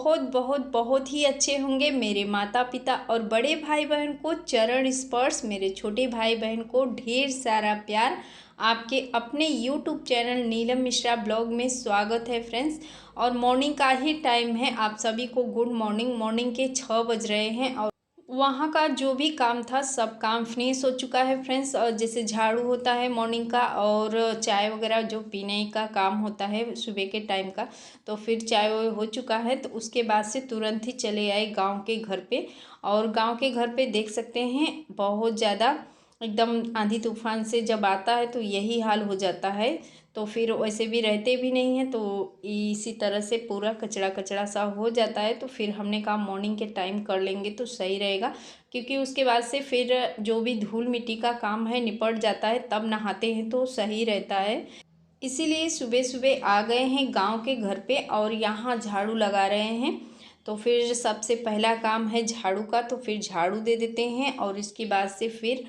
बहुत बहुत बहुत ही अच्छे होंगे। मेरे माता पिता और बड़े भाई बहन को चरण स्पर्श, मेरे छोटे भाई बहन को ढेर सारा प्यार। आपके अपने YouTube channel Neelam Mishra blog में स्वागत है फ्रेंड्स। और मॉर्निंग का ही टाइम है, आप सभी को गुड मॉर्निंग। मॉर्निंग के 6 बज रहे हैं और वहाँ का जो भी काम था सब काम फिनिश हो चुका है फ्रेंड्स। और जैसे झाड़ू होता है मॉर्निंग का और चाय वगैरह जो पीने का काम होता है सुबह के टाइम का, तो फिर चाय वाय हो चुका है। तो उसके बाद से तुरंत ही चले आए गांव के घर पे। और गांव के घर पे देख सकते हैं बहुत ज़्यादा एकदम आंधी तूफान से जब आता है तो यही हाल हो जाता है। तो फिर वैसे भी रहते भी नहीं हैं, तो इसी तरह से पूरा कचरा कचरा सा हो जाता है। तो फिर हमने कहा मॉर्निंग के टाइम कर लेंगे तो सही रहेगा, क्योंकि उसके बाद से फिर जो भी धूल मिट्टी का काम है निपट जाता है, तब नहाते हैं तो सही रहता है। इसीलिए सुबह सुबह आ गए हैं गांव के घर पे और यहाँ झाड़ू लगा रहे हैं। तो फिर सबसे पहला काम है झाड़ू का, तो फिर झाड़ू दे देते हैं। और इसके बाद से फिर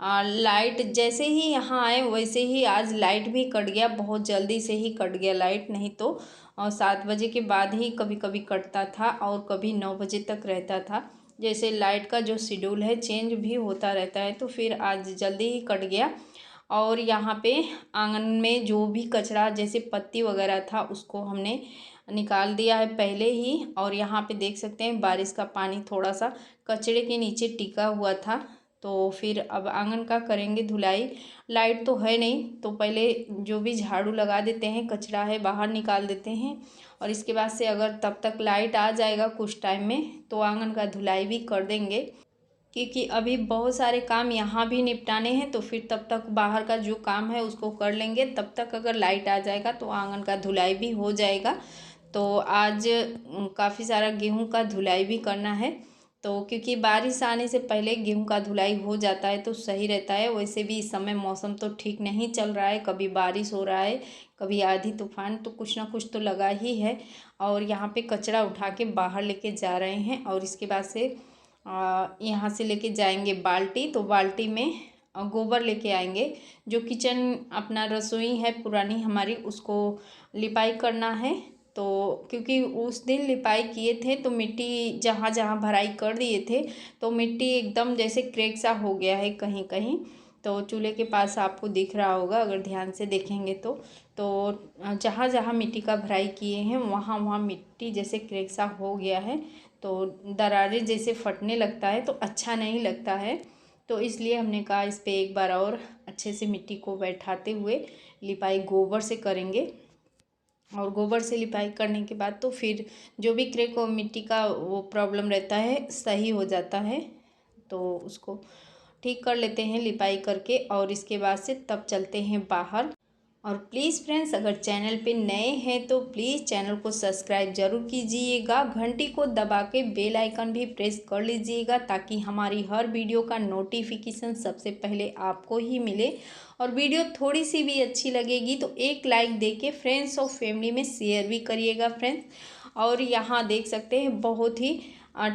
लाइट जैसे ही यहाँ आए वैसे ही आज लाइट भी कट गया, बहुत जल्दी से ही कट गया लाइट। नहीं तो 7 बजे के बाद ही कभी कभी कटता था और कभी 9 बजे तक रहता था। जैसे लाइट का जो शेड्यूल है चेंज भी होता रहता है, तो फिर आज जल्दी ही कट गया। और यहाँ पे आंगन में जो भी कचरा जैसे पत्ती वगैरह था उसको हमने निकाल दिया है पहले ही। और यहाँ पे देख सकते हैं बारिश का पानी थोड़ा सा कचड़े के नीचे टिका हुआ था। तो फिर अब आंगन का करेंगे धुलाई। लाइट तो है नहीं, तो पहले जो भी झाड़ू लगा देते हैं, कचरा है बाहर निकाल देते हैं। और इसके बाद से अगर तब तक लाइट आ जाएगा कुछ टाइम में तो आंगन का धुलाई भी कर देंगे, क्योंकि अभी बहुत सारे काम यहाँ भी निपटाने हैं। तो फिर तब तक बाहर का जो काम है उसको कर लेंगे, तब तक अगर लाइट आ जाएगा तो आंगन का धुलाई भी हो जाएगा। तो आज काफ़ी सारा गेहूं का धुलाई भी करना है। तो क्योंकि बारिश आने से पहले गेहूं का धुलाई हो जाता है तो सही रहता है। वैसे भी इस समय मौसम तो ठीक नहीं चल रहा है, कभी बारिश हो रहा है कभी आधी तूफान, तो कुछ ना कुछ तो लगा ही है। और यहाँ पे कचरा उठा के बाहर लेके जा रहे हैं। और इसके बाद से यहाँ से लेके जाएंगे बाल्टी, तो बाल्टी में गोबर लेके आएंगे। जो किचन अपना रसोई है पुरानी हमारी, उसको लिपाई करना है। तो क्योंकि उस दिन लिपाई किए थे तो मिट्टी जहाँ जहाँ भराई कर दिए थे तो मिट्टी एकदम जैसे क्रैक सा हो गया है कहीं कहीं। तो चूल्हे के पास आपको दिख रहा होगा अगर ध्यान से देखेंगे तो जहाँ जहाँ मिट्टी का भराई किए हैं वहाँ वहाँ मिट्टी जैसे क्रैक सा हो गया है। तो दरारें जैसे फटने लगता है तो अच्छा नहीं लगता है। तो इसलिए हमने कहा इस पर एक बार और अच्छे से मिट्टी को बैठाते हुए लिपाई गोबर से करेंगे। और गोबर से लिपाई करने के बाद तो फिर जो भी क्रैक और मिट्टी का वो प्रॉब्लम रहता है सही हो जाता है। तो उसको ठीक कर लेते हैं लिपाई करके। और इसके बाद से तब चलते हैं बाहर। और प्लीज़ फ्रेंड्स अगर चैनल पे नए हैं तो प्लीज़ चैनल को सब्सक्राइब ज़रूर कीजिएगा, घंटी को दबा के बेल आइकन भी प्रेस कर लीजिएगा ताकि हमारी हर वीडियो का नोटिफिकेशन सबसे पहले आपको ही मिले। और वीडियो थोड़ी सी भी अच्छी लगेगी तो एक लाइक दे के फ्रेंड्स और फैमिली में शेयर भी करिएगा फ्रेंड्स। और यहाँ देख सकते हैं बहुत ही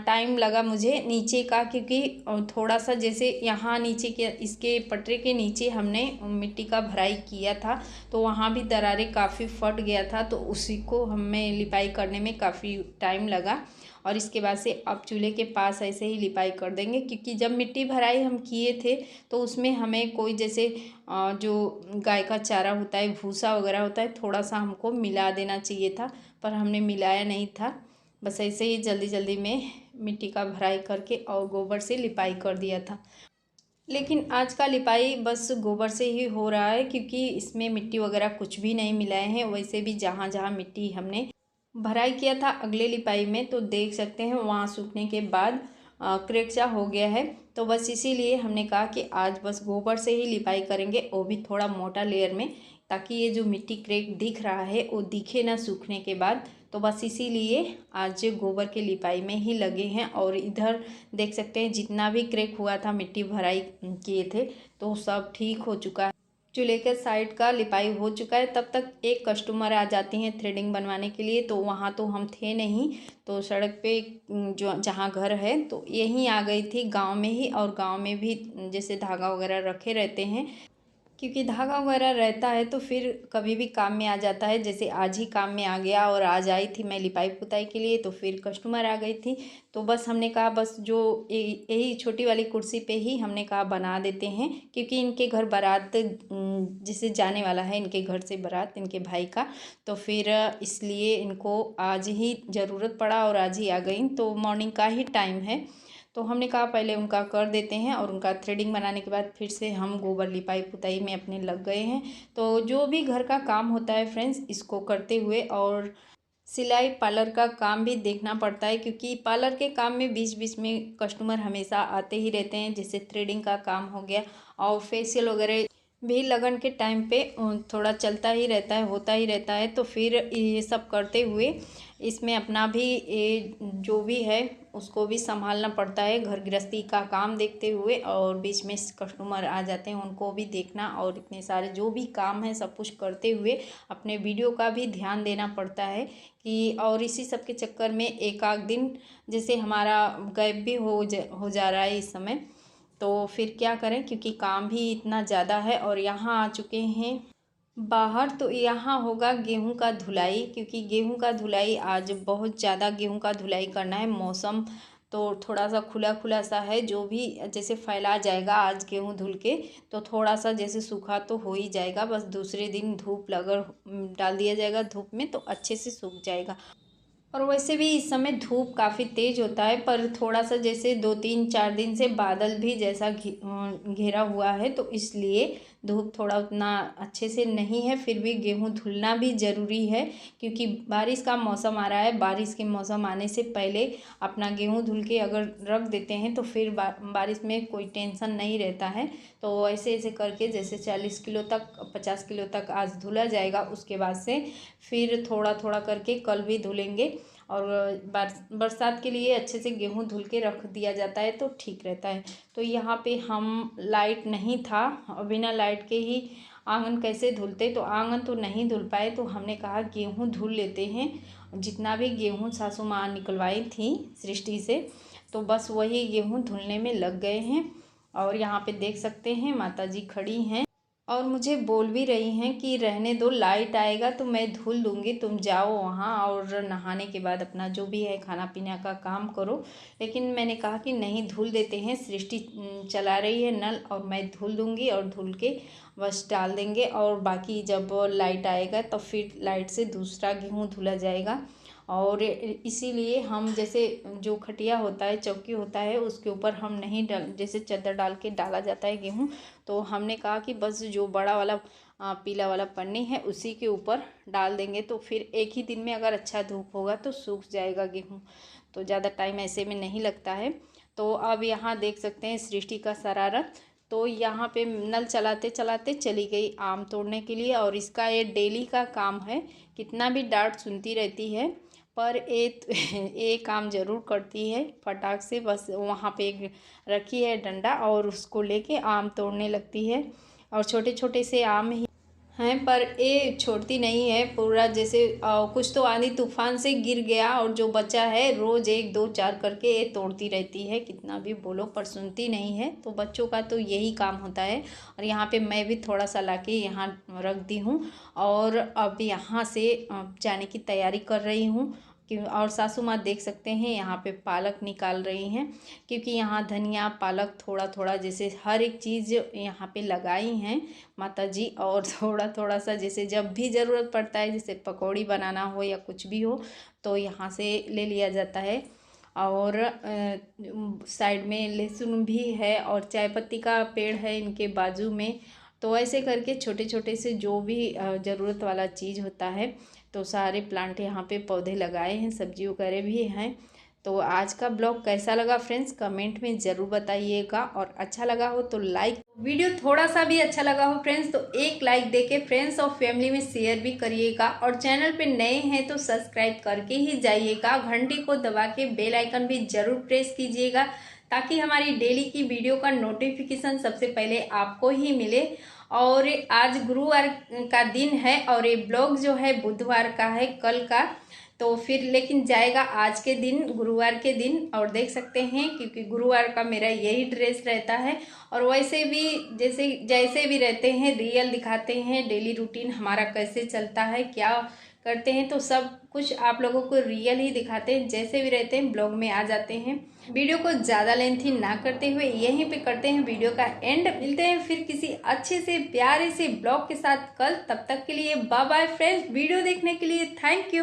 टाइम लगा मुझे नीचे का, क्योंकि थोड़ा सा जैसे यहाँ नीचे के इसके पटरे के नीचे हमने मिट्टी का भराई किया था तो वहाँ भी दरारें काफ़ी फट गया था, तो उसी को हमें लिपाई करने में काफ़ी टाइम लगा। और इसके बाद से अब चूल्हे के पास ऐसे ही लिपाई कर देंगे, क्योंकि जब मिट्टी भराई हम किए थे तो उसमें हमें कोई जैसे जो गाय का चारा होता है भूसा वगैरह होता है थोड़ा सा हमको मिला देना चाहिए था, पर हमने मिलाया नहीं था। बस ऐसे ही जल्दी जल्दी में मिट्टी का भराई करके और गोबर से लिपाई कर दिया था। लेकिन आज का लिपाई बस गोबर से ही हो रहा है, क्योंकि इसमें मिट्टी वगैरह कुछ भी नहीं मिलाए हैं। वैसे भी जहाँ जहाँ मिट्टी हमने भराई किया था अगले लिपाई में तो देख सकते हैं वहाँ सूखने के बाद क्रैक सा हो गया है। तो बस इसीलिए हमने कहा कि आज बस गोबर से ही लिपाई करेंगे, वो भी थोड़ा मोटा लेयर में, ताकि ये जो मिट्टी क्रैक दिख रहा है वो दिखे ना सूखने के बाद। तो बस इसीलिए आज गोबर के लिपाई में ही लगे हैं। और इधर देख सकते हैं जितना भी क्रैक हुआ था मिट्टी भराई किए थे तो सब ठीक हो चुका है। चूल्हे के साइड का लिपाई हो चुका है। तब तक एक कस्टमर आ जाती हैं थ्रेडिंग बनवाने के लिए, तो वहाँ तो हम थे नहीं। तो सड़क पे जो जहाँ घर है तो यहीं आ गई थी गांव में ही। और गांव में भी जैसे धागा वगैरह रखे रहते हैं, क्योंकि धागा वगैरह रहता है तो फिर कभी भी काम में आ जाता है। जैसे आज ही काम में आ गया और आज आई थी मैं लिपाई पुताई के लिए, तो फिर कस्टमर आ गई थी, तो बस हमने कहा बस जो यही छोटी वाली कुर्सी पे ही हमने कहा बना देते हैं, क्योंकि इनके घर बारात जिसे जाने वाला है, इनके घर से बारात इनके भाई का, तो फिर इसलिए इनको आज ही ज़रूरत पड़ा और आज ही आ गई। तो मॉर्निंग का ही टाइम है, तो हमने कहा पहले उनका कर देते हैं और उनका थ्रेडिंग बनाने के बाद फिर से हम गोबर लिपाई पुताई में अपने लग गए हैं। तो जो भी घर का काम होता है फ्रेंड्स, इसको करते हुए और सिलाई पार्लर का काम भी देखना पड़ता है, क्योंकि पार्लर के काम में बीच बीच में कस्टमर हमेशा आते ही रहते हैं। जैसे थ्रेडिंग का काम हो गया और फेशियल वगैरह भी लगन के टाइम पे थोड़ा चलता ही रहता है, होता ही रहता है। तो फिर ये सब करते हुए इसमें अपना भी ये जो भी है उसको भी संभालना पड़ता है, घर गृहस्थी का काम देखते हुए, और बीच में कस्टमर आ जाते हैं उनको भी देखना, और इतने सारे जो भी काम है सब कुछ करते हुए अपने वीडियो का भी ध्यान देना पड़ता है कि, और इसी सब के चक्कर में एक आध दिन जैसे हमारा गैप भी हो जा रहा है इस समय। तो फिर क्या करें, क्योंकि काम भी इतना ज़्यादा है। और यहाँ आ चुके हैं बाहर, तो यहाँ होगा गेहूं का धुलाई, क्योंकि गेहूं का धुलाई आज बहुत ज़्यादा गेहूं का धुलाई करना है। मौसम तो थोड़ा सा खुला खुला सा है, जो भी जैसे फैला जाएगा आज गेहूं धुल के, तो थोड़ा सा जैसे सूखा तो हो ही जाएगा, बस दूसरे दिन धूप अगर डाल दिया जाएगा धूप में तो अच्छे से सूख जाएगा। और वैसे भी इस समय धूप काफ़ी तेज़ होता है, पर थोड़ा सा जैसे 2-3-4 दिन से बादल भी जैसा घेरा हुआ है, तो इसलिए धूप थोड़ा उतना अच्छे से नहीं है। फिर भी गेहूं धुलना भी ज़रूरी है, क्योंकि बारिश का मौसम आ रहा है। बारिश के मौसम आने से पहले अपना गेहूं धुल के अगर रख देते हैं तो फिर बारिश में कोई टेंशन नहीं रहता है। तो ऐसे ऐसे करके जैसे 40 किलो तक 50 किलो तक आज धुला जाएगा, उसके बाद से फिर थोड़ा थोड़ा करके कल भी धुलेंगे। और बरसात के लिए अच्छे से गेहूं धुल के रख दिया जाता है तो ठीक रहता है। तो यहाँ पे हम लाइट नहीं था, बिना लाइट के ही आंगन कैसे धुलते, तो आंगन तो नहीं धुल पाए, तो हमने कहा गेहूं धुल लेते हैं। जितना भी गेहूं सासू माँ निकलवाई थी सृष्टि से, तो बस वही गेहूं धुलने में लग गए हैं। और यहाँ पे देख सकते हैं माता जी खड़ी हैं और मुझे बोल भी रही हैं कि रहने दो, लाइट आएगा तो मैं धुल दूँगी, तुम जाओ वहाँ और नहाने के बाद अपना जो भी है खाना पीना का काम करो। लेकिन मैंने कहा कि नहीं, धुल देते हैं, सृष्टि चला रही है नल और मैं धुल दूँगी, और धुल के बस डाल देंगे, और बाकी जब लाइट आएगा तो फिर लाइट से दूसरा गेहूँ धुला जाएगा। और इसीलिए हम जैसे जो खटिया होता है, चौकी होता है, उसके ऊपर हम नहीं डाल, जैसे चादर डाल के डाला जाता है गेहूँ, तो हमने कहा कि बस जो बड़ा वाला पीला वाला पन्नी है उसी के ऊपर डाल देंगे, तो फिर एक ही दिन में अगर अच्छा धूप होगा तो सूख जाएगा गेहूँ, तो ज़्यादा टाइम ऐसे में नहीं लगता है। तो अब यहाँ देख सकते हैं सृष्टि का शरारत, तो यहाँ पे नल चलाते चलाते चली गई आम तोड़ने के लिए, और इसका ये डेली का काम है। कितना भी डांट सुनती रहती है, पर ये काम ज़रूर करती है फटाक से। बस वहाँ पे एक रखी है डंडा और उसको लेके आम तोड़ने लगती है, और छोटे छोटे से आम ही हैं, पर ये छोड़ती नहीं है पूरा। जैसे कुछ तो आंधी तूफान से गिर गया और जो बचा है रोज़ 1-2-4 करके ये तोड़ती रहती है, कितना भी बोलो पर सुनती नहीं है। तो बच्चों का तो यही काम होता है। और यहाँ पे मैं भी थोड़ा सा लाके यहाँ रख दी हूँ, और अब यहाँ से जाने की तैयारी कर रही हूँ। और सासू माँ देख सकते हैं यहाँ पे पालक निकाल रही हैं, क्योंकि यहाँ धनिया पालक थोड़ा थोड़ा जैसे हर एक चीज़ यहाँ पे लगाई हैं माता जी, और थोड़ा थोड़ा सा जैसे जब भी ज़रूरत पड़ता है, जैसे पकौड़ी बनाना हो या कुछ भी हो, तो यहाँ से ले लिया जाता है। और साइड में लहसुन भी है और चाय पत्ती का पेड़ है इनके बाजू में। तो ऐसे करके छोटे छोटे से जो भी ज़रूरत वाला चीज़ होता है, तो सारे प्लांट यहाँ पे पौधे लगाए हैं, सब्जी वगैरह भी हैं। तो आज का ब्लॉग कैसा लगा फ्रेंड्स, कमेंट में ज़रूर बताइएगा, और अच्छा लगा हो तो लाइक, वीडियो थोड़ा सा भी अच्छा लगा हो फ्रेंड्स तो एक लाइक देके फ्रेंड्स और फैमिली में शेयर भी करिएगा, और चैनल पे नए हैं तो सब्सक्राइब करके ही जाइएगा। घंटी को दबा के बेल आइकन भी ज़रूर प्रेस कीजिएगा, ताकि हमारी डेली की वीडियो का नोटिफिकेशन सबसे पहले आपको ही मिले। और आज गुरुवार का दिन है और ये ब्लॉग जो है बुधवार का है, कल का, तो फिर लेकिन जाएगा आज के दिन, गुरुवार के दिन। और देख सकते हैं क्योंकि गुरुवार का मेरा यही ड्रेस रहता है। और वैसे भी जैसे भी रहते हैं, रियल दिखाते हैं डेली रूटीन हमारा कैसे चलता है, क्या करते हैं, तो सब कुछ आप लोगों को रियल ही दिखाते हैं। जैसे भी रहते हैं ब्लॉग में आ जाते हैं। वीडियो को ज़्यादा लेंथी ना करते हुए यहीं पे करते हैं वीडियो का एंड। मिलते हैं फिर किसी अच्छे से प्यारे से ब्लॉग के साथ कल। तब तक के लिए बाय बाय फ्रेंड्स। वीडियो देखने के लिए थैंक यू।